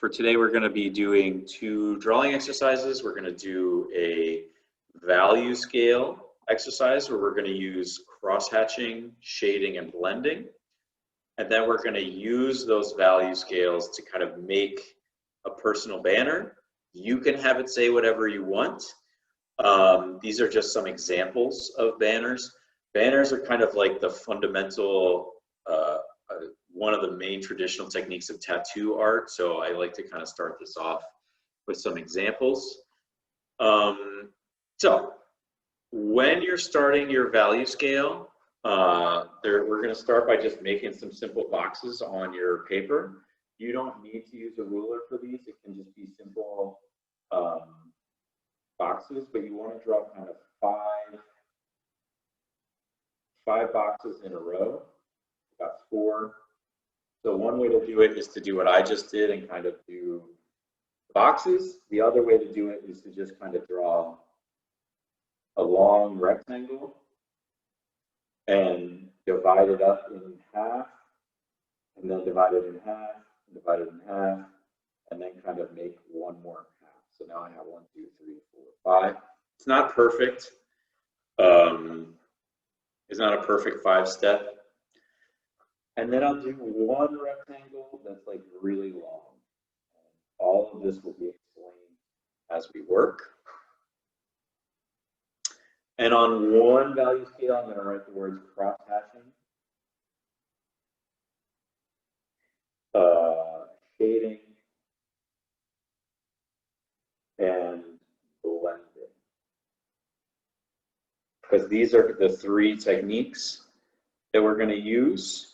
For today, we're going to be doing two drawing exercises. We're going to do a value scale exercise where we're going to use cross-hatching, shading, and blending. And then we're going to use those value scales to kind of make a personal banner. You can have it say whatever you want. These are just some examples of banners. Banners are kind of like the fundamental, one of the main traditional techniques of tattoo art. So I like to kind of start this off with some examples. So when you're starting your value scale, we're going to start by just making some simple boxes on your paper. You don't need to use a ruler for these. It can just be simple boxes, but you want to draw kind of five boxes in a row. That's 4. So one way to do it is to do what I just did and kind of do boxes. The other way to do it is to just kind of draw a long rectangle and divide it up in half, and then divide it in half, and divide it in half, and then kind of make one more half. So now I have 1, 2, 3, 4, 5. It's not perfect. It's not a perfect 5-step. And then I'll do one rectangle that's like really long. All of this will be explained as we work. And on one value scale, I'm going to write the words cross-hatching, shading, and blending. Because these are the 3 techniques that we're going to use.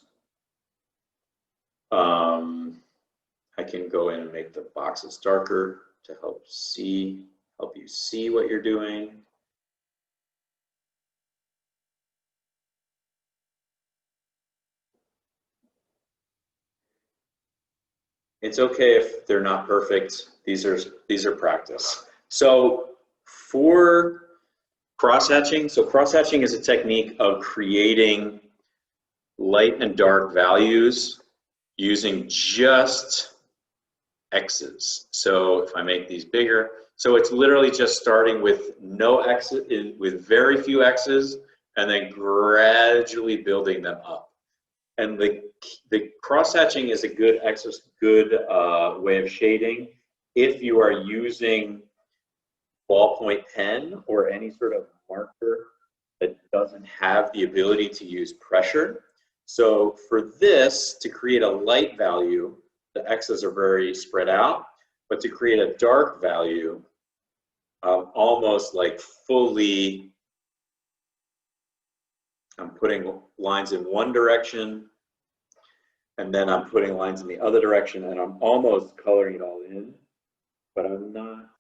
I can go in and make the boxes darker to help you see what you're doing. It's okay if they're not perfect. These are practice. So for cross-hatching, cross-hatching is a technique of creating light and dark values using just X's. So if I make these bigger, so it's literally just starting with no X's, with very few X's, and then gradually building them up. And the cross-hatching is a good way of shading if you are using ballpoint pen or any sort of marker that doesn't have the ability to use pressure. So for this, to create a light value, the X's are very spread out, but to create a dark value, almost like fully, I'm putting lines in one direction, and then I'm putting lines in the other direction, and I'm almost coloring it all in, but I'm not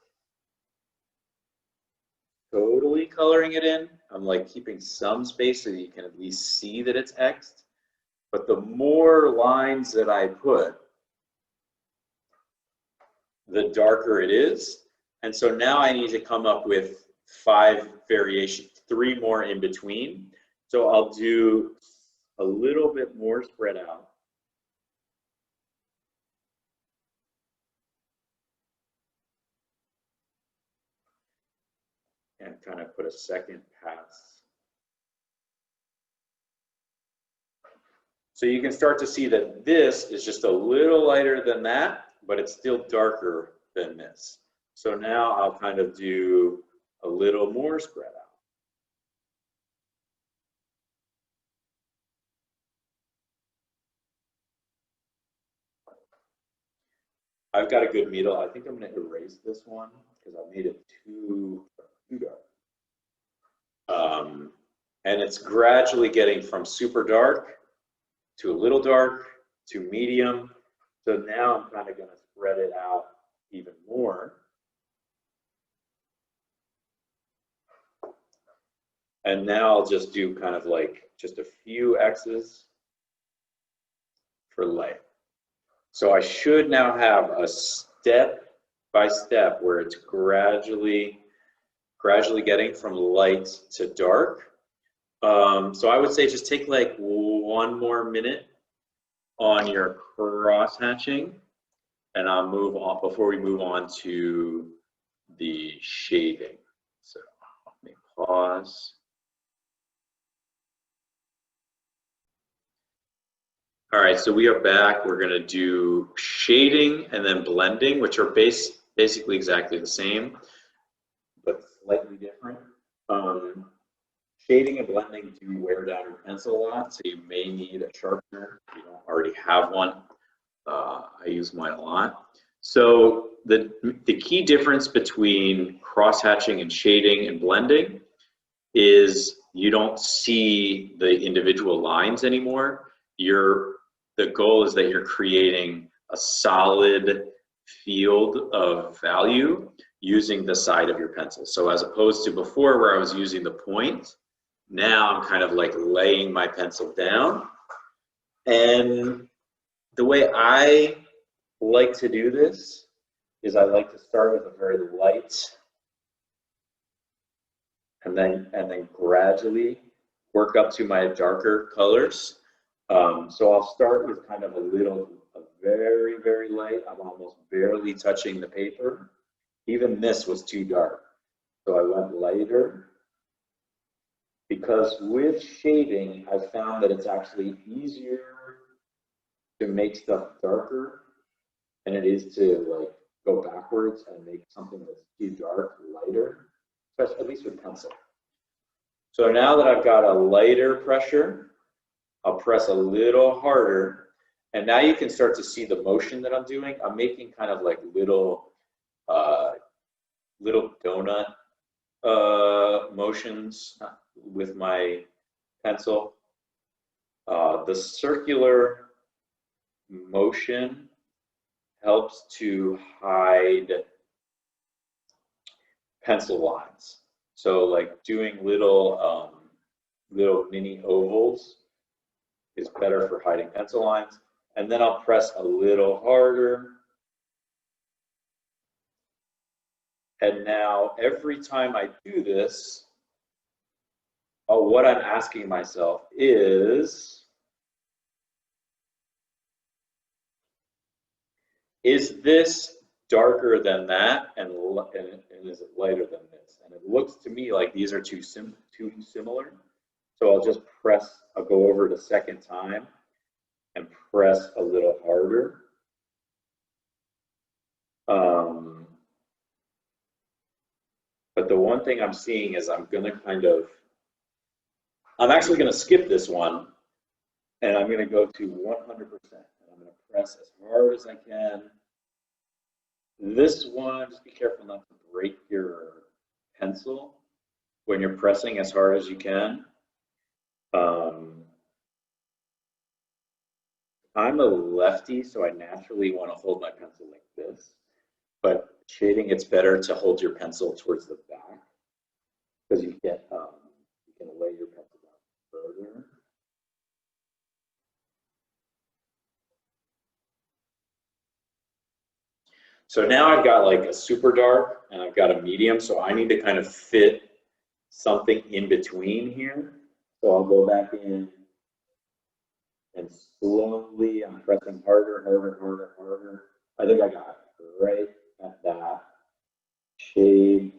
totally coloring it in. I'm like keeping some space so you can at least see that it's X'd. But the more lines that I put, the darker it is. And so now I need to come up with 5 variations, 3 more in between. So I'll do a little bit more spread out. And kind of put a second pass. So you can start to see that this is just a little lighter than that, but it's still darker than this. So now I'll kind of do a little more spread out. I've got a good needle. I think I'm going to erase this one because I made it too dark. And it's gradually getting from super dark to a little dark to medium. So now I'm kind of going to spread it out even more. And now I'll just do kind of like just a few X's for light. So I should now have a step by step where it's gradually getting from light to dark. So I would say just take like 1 more minute on your cross hatching, and I'll move on before we move on to the shading. So let me pause. All right, so we are back. We're going to do shading and then blending, which are basically exactly the same, but slightly different. Shading and blending do wear down your pencil a lot, so you may need a sharpener if you don't already have one. I use mine a lot. So the key difference between cross-hatching and shading and blending is you don't see the individual lines anymore. The goal is that you're creating a solid field of value using the side of your pencil. So as opposed to before where I was using the point, now I'm kind of like laying my pencil down. And the way I like to do this is I like to start with a very light and then gradually work up to my darker colors. So I'll start with kind of a very, very light. I'm almost barely touching the paper. Even this was too dark. So I went lighter. Because with shading, I found that it's actually easier to make stuff darker than it is to like go backwards and make something that's too dark lighter, especially at least with pencil. So now that I've got a lighter pressure, I'll press a little harder, and now you can start to see the motion that I'm doing. I'm making kind of like little donut motions with my pencil. The circular motion helps to hide pencil lines. So like doing little mini ovals is better for hiding pencil lines. And then I'll press a little harder. And now every time I do this, what I'm asking myself is this darker than that, and is it lighter than this? And it looks to me like these are too similar. So I'll just I'll go over it a second time and press a little harder. But the one thing I'm seeing is I'm actually going to skip this one, and I'm going to go to 100%. And I'm going to press as hard as I can. This one, just be careful not to break your pencil when you're pressing as hard as you can. I'm a lefty, so I naturally want to hold my pencil like this. But shading, it's better to hold your pencil towards the back because you can lay your pencil down further. So now I've got like a super dark and I've got a medium, so I need to kind of fit something in between here. So I'll go back in and slowly I'm pressing harder, harder, harder, harder. I think I got it right at that. Shade.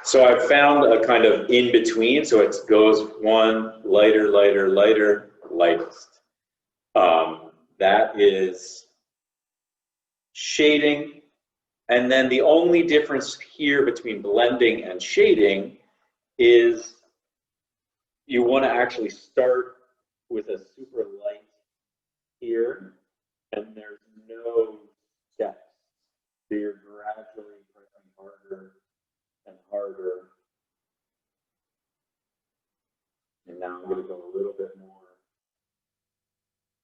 So I've found a kind of in between. So it goes one lighter, lighter, lighter, lightest. That is shading. And then the only difference here between blending and shading is you want to actually start with a super light here, and there's no steps. So you're gradually pressing harder and harder. And now I'm going to go a little bit more,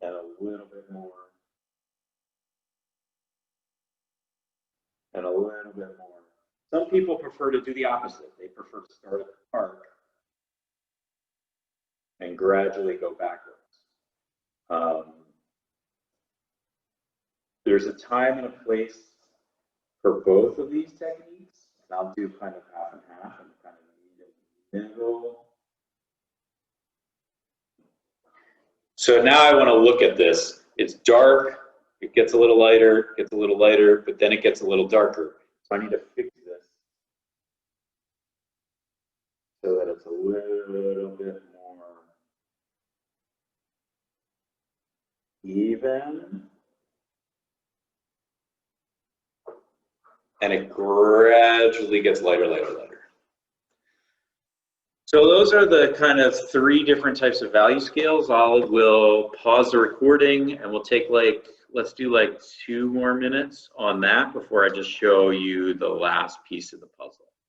and a little bit more, and a little bit more. Some people prefer to do the opposite. They prefer to start at the arc and gradually go backwards. There's a time and a place for both of these techniques. And I'll do kind of half and half and kind of meet in the middle. So now I want to look at this. It's dark, it gets a little lighter, but then it gets a little darker. So I need to fix this so that it's a little bit more even. And it gradually gets lighter, lighter, lighter. So those are the kind of 3 different types of value scales. We'll pause the recording and we'll take let's do 2 more minutes on that before I just show you the last piece of the puzzle.